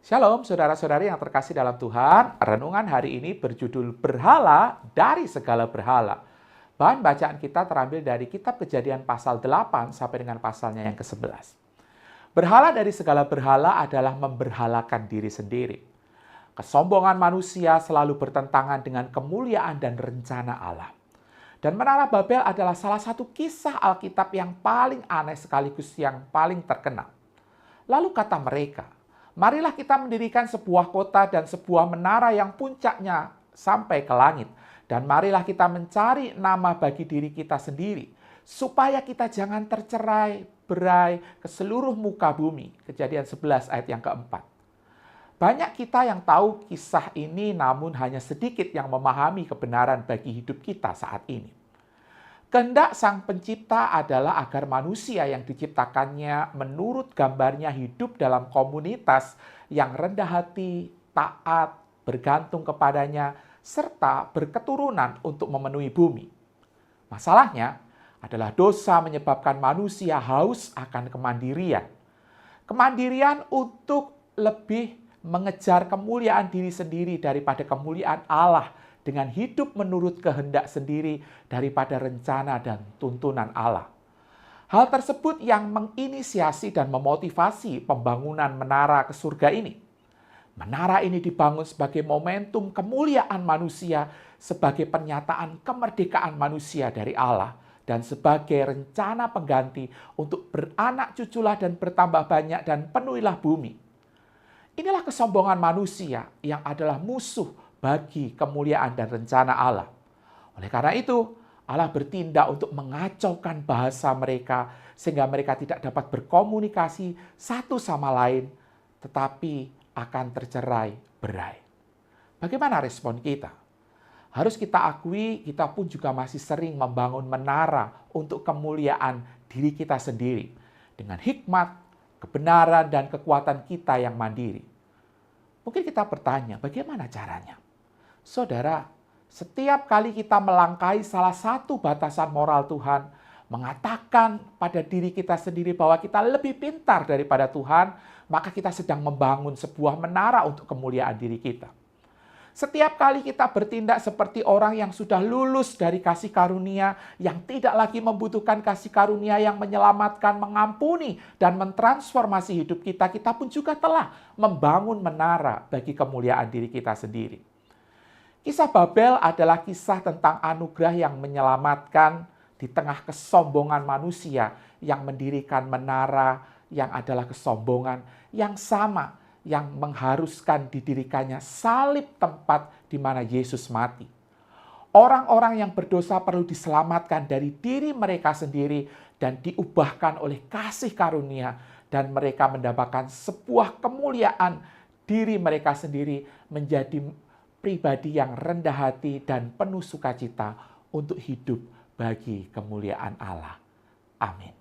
Shalom saudara-saudari yang terkasih dalam Tuhan. Renungan hari ini berjudul Berhala dari Segala Berhala. Bahan bacaan kita terambil dari kitab Kejadian pasal 8 sampai dengan pasalnya yang ke-11. Berhala dari segala berhala adalah memberhalakan diri sendiri. Kesombongan manusia selalu bertentangan dengan kemuliaan dan rencana Allah. Dan Menara Babel adalah salah satu kisah Alkitab yang paling aneh sekaligus yang paling terkenal. Lalu kata mereka, marilah kita mendirikan sebuah kota dan sebuah menara yang puncaknya sampai ke langit. Dan marilah kita mencari nama bagi diri kita sendiri, supaya kita jangan tercerai-berai ke seluruh muka bumi. Kejadian 11 ayat yang keempat. Banyak kita yang tahu kisah ini, namun hanya sedikit yang memahami kebenaran bagi hidup kita saat ini. Kehendak Sang Pencipta adalah agar manusia yang diciptakannya menurut gambarnya hidup dalam komunitas yang rendah hati, taat, bergantung kepadanya, serta berketurunan untuk memenuhi bumi. Masalahnya adalah dosa menyebabkan manusia haus akan kemandirian. Kemandirian untuk lebih mengejar kemuliaan diri sendiri daripada kemuliaan Allah, dengan hidup menurut kehendak sendiri daripada rencana dan tuntunan Allah. Hal tersebut yang menginisiasi dan memotivasi pembangunan menara ke surga ini. Menara ini dibangun sebagai momentum kemuliaan manusia, sebagai pernyataan kemerdekaan manusia dari Allah, dan sebagai rencana pengganti untuk beranak cuculah dan bertambah banyak dan penuhilah bumi. Inilah kesombongan manusia yang adalah musuh bagi kemuliaan dan rencana Allah. Oleh karena itu, Allah bertindak untuk mengacaukan bahasa mereka sehingga mereka tidak dapat berkomunikasi satu sama lain, tetapi akan tercerai-berai. Bagaimana respon kita? Harus kita akui, kita pun juga masih sering membangun menara untuk kemuliaan diri kita sendiri dengan hikmat, kebenaran, dan kekuatan kita yang mandiri. Mungkin kita bertanya, bagaimana caranya? Saudara, setiap kali kita melangkahi salah satu batasan moral Tuhan, mengatakan pada diri kita sendiri bahwa kita lebih pintar daripada Tuhan, maka kita sedang membangun sebuah menara untuk kemuliaan diri kita. Setiap kali kita bertindak seperti orang yang sudah lulus dari kasih karunia, yang tidak lagi membutuhkan kasih karunia yang menyelamatkan, mengampuni, dan mentransformasi hidup kita, kita pun juga telah membangun menara bagi kemuliaan diri kita sendiri. Kisah Babel adalah kisah tentang anugerah yang menyelamatkan di tengah kesombongan manusia yang mendirikan menara yang adalah kesombongan yang sama yang mengharuskan didirikannya salib tempat di mana Yesus mati. Orang-orang yang berdosa perlu diselamatkan dari diri mereka sendiri dan diubahkan oleh kasih karunia, dan mereka mendapatkan sebuah kemuliaan diri mereka sendiri menjadi pribadi yang rendah hati dan penuh sukacita untuk hidup bagi kemuliaan Allah. Amin.